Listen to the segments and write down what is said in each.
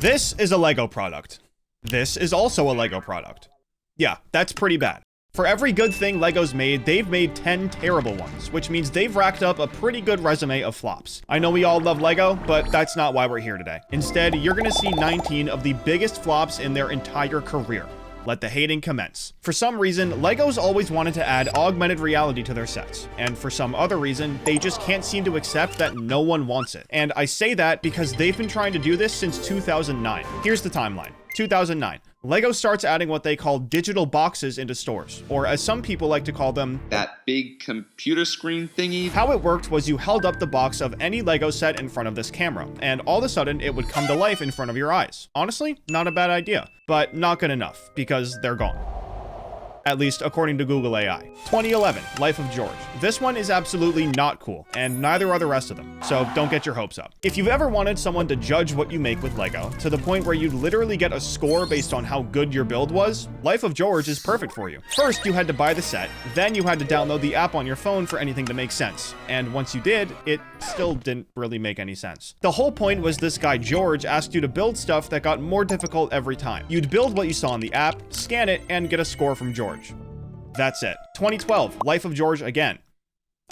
This is a Lego product. This is also a Lego product. Yeah, that's pretty bad. For every good thing Lego's made, they've made 10 terrible ones, which means they've racked up a pretty good resume of flops. I know we all love Lego, but that's not why we're here today. Instead, you're gonna see 19 of the biggest flops in their entire career. Let the hating commence. For some reason, Lego's always wanted to add augmented reality to their sets, and for some other reason, they just can't seem to accept that no one wants it. And I say that because they've been trying to do this since 2009. Here's the timeline. 2009. Lego starts adding what they call digital boxes into stores, or as some people like to call them, that big computer screen thingy. How it worked was you held up the box of any Lego set in front of this camera, and all of a sudden it would come to life in front of your eyes. Honestly, not a bad idea, but not good enough, because they're gone. At least according to Google AI. 2011, Life of George. This one is absolutely not cool, and neither are the rest of them, so don't get your hopes up. If you've ever wanted someone to judge what you make with Lego, to the point where you'd literally get a score based on how good your build was, Life of George is perfect for you. First, you had to buy the set, then you had to download the app on your phone for anything to make sense, and once you did, it still didn't really make any sense. The whole point was this guy George asked you to build stuff that got more difficult every time. You'd build what you saw in the app, scan it, and get a score from George. That's it. 2012, Life of George again.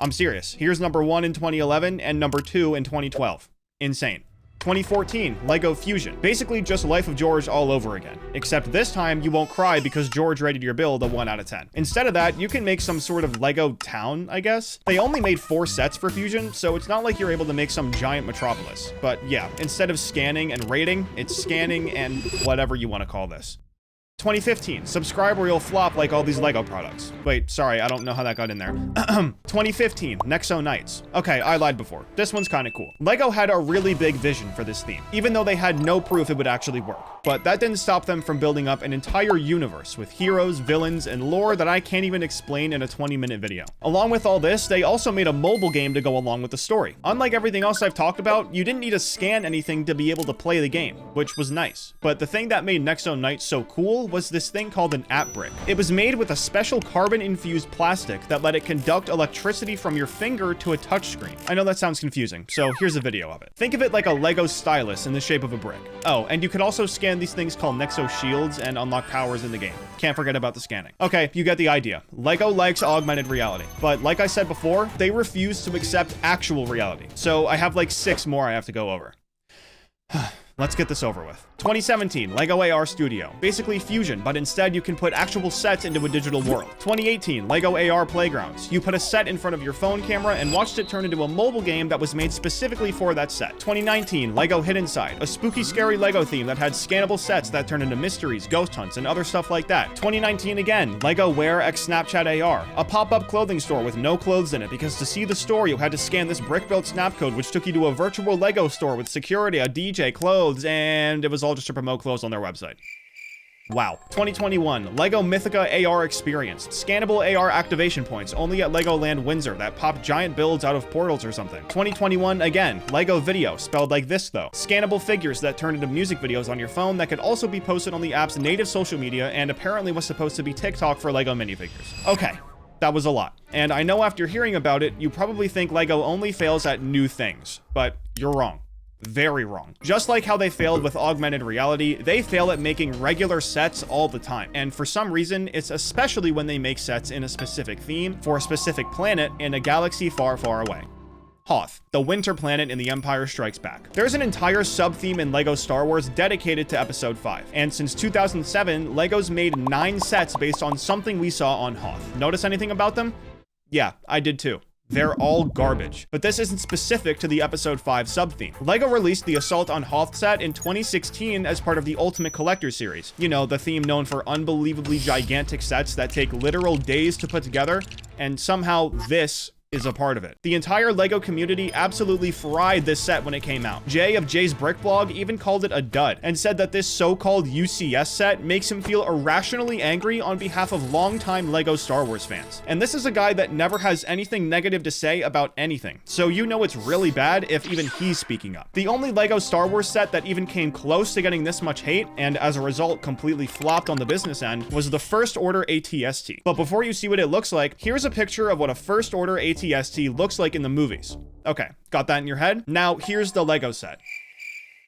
I'm serious. Here's number 1 in 2011 and number 2 in 2012. Insane. 2014, Lego Fusion. Basically just Life of George all over again. Except this time you won't cry because George rated your build a 1 out of 10. Instead of that, you can make some sort of Lego town, I guess. They only made 4 sets for Fusion, so it's not like you're able to make some giant metropolis. But yeah, instead of scanning and rating, it's scanning and whatever you want to call this. 2015, subscribe or you'll flop like all these Lego products. Wait, sorry, I don't know how that got in there. 2015, Nexo Knights. Okay, I lied before. This one's kind of cool. Lego had a really big vision for this theme, even though they had no proof it would actually work. But that didn't stop them from building up an entire universe with heroes, villains, and lore that I can't even explain in a 20-minute video. Along with all this, they also made a mobile game to go along with the story. Unlike everything else I've talked about, you didn't need to scan anything to be able to play the game, which was nice. But the thing that made Nexo Knights so cool was this thing called an app brick. It was made with a special carbon-infused plastic that let it conduct electricity from your finger to a touchscreen. I know that sounds confusing, so here's a video of it. Think of it like a Lego stylus in the shape of a brick. Oh, and you could also scan these things called Nexo shields and unlock powers in the game. Can't forget about the scanning. Okay, you get the idea. Lego likes augmented reality, but like I said before, they refuse to accept actual reality. So I have like 6 more I have to go over. Let's get this over with. 2017, Lego AR Studio. Basically Fusion, but instead you can put actual sets into a digital world. 2018, Lego AR Playgrounds. You put a set in front of your phone camera and watched it turn into a mobile game that was made specifically for that set. 2019, Lego Hidden Side. A spooky, scary Lego theme that had scannable sets that turned into mysteries, ghost hunts, and other stuff like that. 2019 again, Lego Wear x Snapchat AR. A pop-up clothing store with no clothes in it, because to see the store you had to scan this brick-built snap code which took you to a virtual Lego store with security, a DJ, clothes, and it was all just to promote clothes on their website. Wow. 2021, Lego Mythica AR Experience. Scannable AR activation points only at Legoland Windsor that pop giant builds out of portals or something. 2021 again, Lego Video, spelled like this though. Scannable figures that turn into music videos on your phone that could also be posted on the app's native social media and apparently was supposed to be TikTok for Lego minifigures. Okay. That was a lot. And I know after hearing about it, you probably think Lego only fails at new things, but you're wrong. Very wrong. Just like how they failed with augmented reality, they fail at making regular sets all the time. And for some reason, it's especially when they make sets in a specific theme for a specific planet in a galaxy far, far away. Hoth, the winter planet in The Empire Strikes Back. There's an entire sub-theme in LEGO Star Wars dedicated to Episode 5. And since 2007, LEGO's made 9 sets based on something we saw on Hoth. Notice anything about them? Yeah, I did too. They're all garbage. But this isn't specific to the Episode 5 sub-theme. LEGO released the Assault on Hoth set in 2016 as part of the Ultimate Collector series. You know, the theme known for unbelievably gigantic sets that take literal days to put together, and somehow this is a part of it. The entire LEGO community absolutely fried this set when it came out. Jay of Jay's Brick Blog even called it a dud and said that this so-called UCS set makes him feel irrationally angry on behalf of longtime LEGO Star Wars fans. And this is a guy that never has anything negative to say about anything, so you know it's really bad if even he's speaking up. The only LEGO Star Wars set that even came close to getting this much hate, and as a result completely flopped on the business end, was the First Order ATST. But before you see what it looks like, here's a picture of what a First Order ATST looks like in the movies. Okay, got that in your head? Now here's the LEGO set.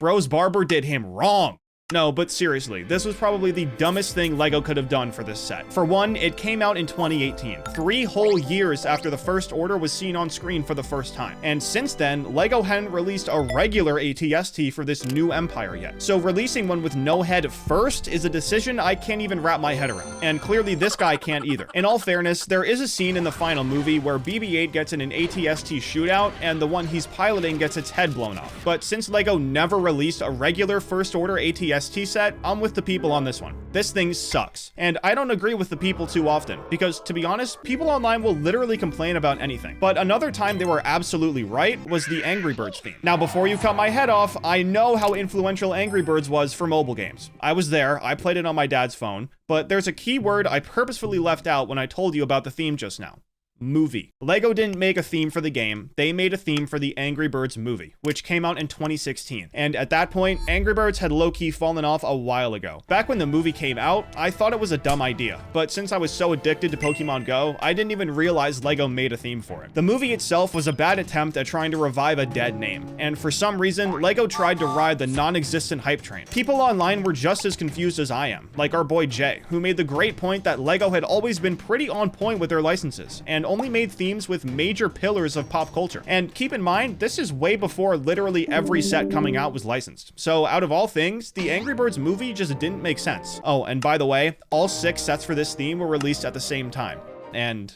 Bro's barber did him wrong. No, but seriously, this was probably the dumbest thing LEGO could have done for this set. For one, it came out in 2018, 3 whole years after the first order was seen on screen for the first time. And since then, LEGO hadn't released a regular ATST for this new empire yet. So releasing one with no head first is a decision I can't even wrap my head around. And clearly this guy can't either. In all fairness, there is a scene in the final movie where BB-8 gets in an ATST shootout and the one he's piloting gets its head blown off. But since LEGO never released a regular first order ATST set, I'm with the people on this one. This thing sucks. And I don't agree with the people too often, because to be honest, people online will literally complain about anything. But another time they were absolutely right was the Angry Birds theme. Now, before you cut my head off, I know how influential Angry Birds was for mobile games. I was there, I played it on my dad's phone, but there's a key word I purposefully left out when I told you about the theme just now. Movie. LEGO didn't make a theme for the game, they made a theme for the Angry Birds movie, which came out in 2016. And at that point, Angry Birds had low-key fallen off a while ago. Back when the movie came out, I thought it was a dumb idea, but since I was so addicted to Pokemon Go, I didn't even realize LEGO made a theme for it. The movie itself was a bad attempt at trying to revive a dead name, and for some reason, LEGO tried to ride the non-existent hype train. People online were just as confused as I am, like our boy Jay, who made the great point that LEGO had always been pretty on point with their licenses, and only made themes with major pillars of pop culture. And keep in mind, this is way before literally every set coming out was licensed. So out of all things, the Angry Birds movie just didn't make sense. Oh, and by the way, all 6 sets for this theme were released at the same time. And,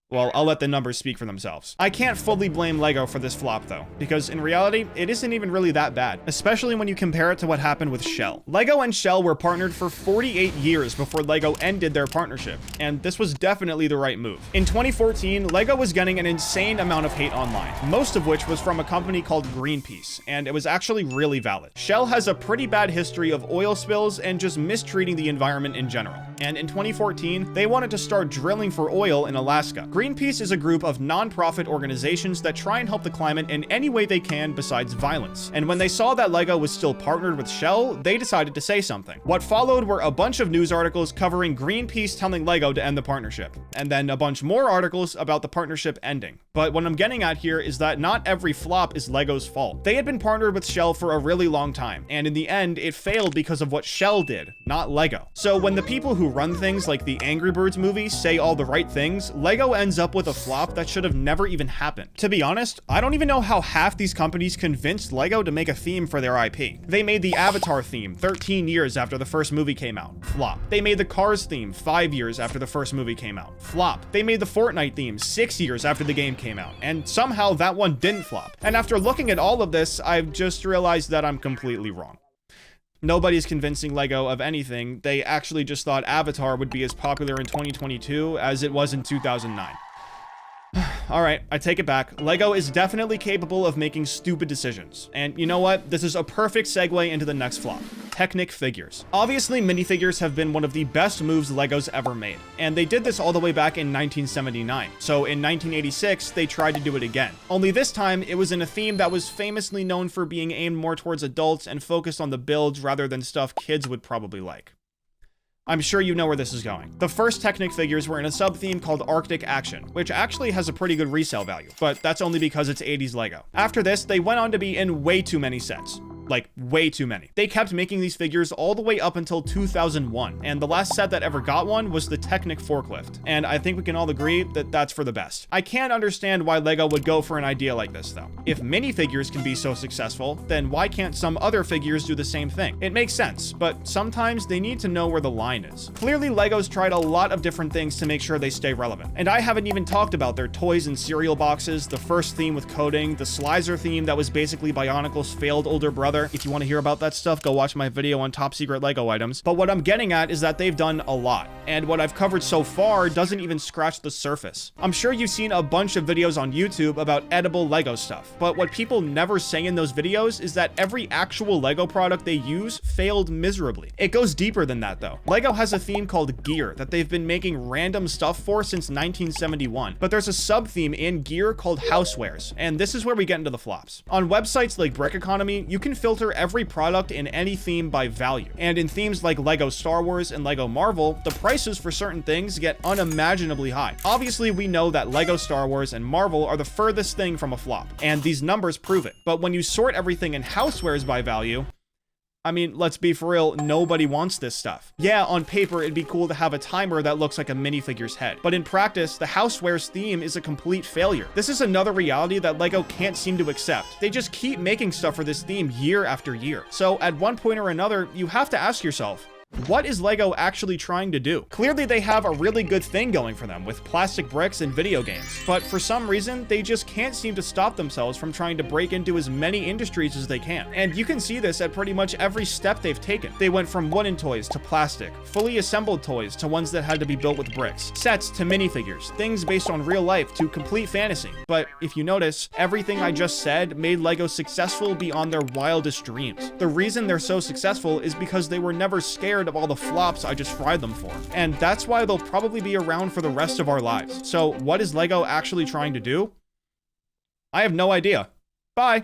well, I'll let the numbers speak for themselves. I can't fully blame LEGO for this flop though, because in reality, it isn't even really that bad, especially when you compare it to what happened with Shell. LEGO and Shell were partnered for 48 years before LEGO ended their partnership, and this was definitely the right move. In 2014, LEGO was getting an insane amount of hate online, most of which was from a company called Greenpeace, and it was actually really valid. Shell has a pretty bad history of oil spills and just mistreating the environment in general, and in 2014, they wanted to start drilling for oil in Alaska. Greenpeace is a group of non-profit organizations that try and help the climate in any way they can besides violence. And when they saw that LEGO was still partnered with Shell, they decided to say something. What followed were a bunch of news articles covering Greenpeace telling LEGO to end the partnership, and then a bunch more articles about the partnership ending. But what I'm getting at here is that not every flop is LEGO's fault. They had been partnered with Shell for a really long time, and in the end, it failed because of what Shell did, not LEGO. So when the people who run things like the Angry Birds movie say all the right things, LEGO ends up with a flop that should have never even happened. To be honest, I don't even know how half these companies convinced LEGO to make a theme for their IP. They made the Avatar theme 13 years after the first movie came out. Flop. They made the Cars theme 5 years after the first movie came out. Flop. They made the Fortnite theme 6 years after the game came out, and somehow that one didn't flop. And after looking at all of this, I've just realized that I'm completely wrong. Nobody's convincing LEGO of anything. They actually just thought Avatar would be as popular in 2022 as it was in 2009. Alright, I take it back. LEGO is definitely capable of making stupid decisions. And you know what? This is a perfect segue into the next flop. Technic figures. Obviously, minifigures have been one of the best moves LEGO's ever made. And they did this all the way back in 1979. So in 1986, they tried to do it again. Only this time, it was in a theme that was famously known for being aimed more towards adults and focused on the builds rather than stuff kids would probably like. I'm sure you know where this is going. The first Technic figures were in a sub-theme called Arctic Action, which actually has a pretty good resale value, but that's only because it's 80s LEGO. After this, they went on to be in way too many sets. Like, way too many. They kept making these figures all the way up until 2001, and the last set that ever got one was the Technic forklift, and I think we can all agree that that's for the best. I can't understand why LEGO would go for an idea like this, though. If minifigures can be so successful, then why can't some other figures do the same thing? It makes sense, but sometimes they need to know where the line is. Clearly, LEGO's tried a lot of different things to make sure they stay relevant, and I haven't even talked about their toys and cereal boxes, the first theme with coding, the Slicer theme that was basically Bionicle's failed older brother. If you want to hear about that stuff, go watch my video on top secret LEGO items. But what I'm getting at is that they've done a lot, and what I've covered so far doesn't even scratch the surface. I'm sure you've seen a bunch of videos on YouTube about edible LEGO stuff, but what people never say in those videos is that every actual LEGO product they use failed miserably. It goes deeper than that though. LEGO has a theme called Gear that they've been making random stuff for since 1971, but there's a sub-theme in Gear called Housewares, and this is where we get into the flops. On websites like Brick Economy, you can fill filter every product in any theme by value. And in themes like Lego Star Wars and Lego Marvel, the prices for certain things get unimaginably high. Obviously, we know that Lego Star Wars and Marvel are the furthest thing from a flop, and these numbers prove it. But when you sort everything in Housewares by value, I mean, let's be for real, nobody wants this stuff. Yeah, on paper, it'd be cool to have a timer that looks like a minifigure's head. But in practice, the Housewares theme is a complete failure. This is another reality that Lego can't seem to accept. They just keep making stuff for this theme year after year. So at one point or another, you have to ask yourself, what is Lego actually trying to do? Clearly, they have a really good thing going for them with plastic bricks and video games, but for some reason, they just can't seem to stop themselves from trying to break into as many industries as they can. And you can see this at pretty much every step they've taken. They went from wooden toys to plastic, fully assembled toys to ones that had to be built with bricks, sets to minifigures, things based on real life to complete fantasy. But if you notice, everything I just said made Lego successful beyond their wildest dreams. The reason they're so successful is because they were never scared of all the flops I just fried them for. And that's why they'll probably be around for the rest of our lives. So what is Lego actually trying to do? I have no idea. Bye.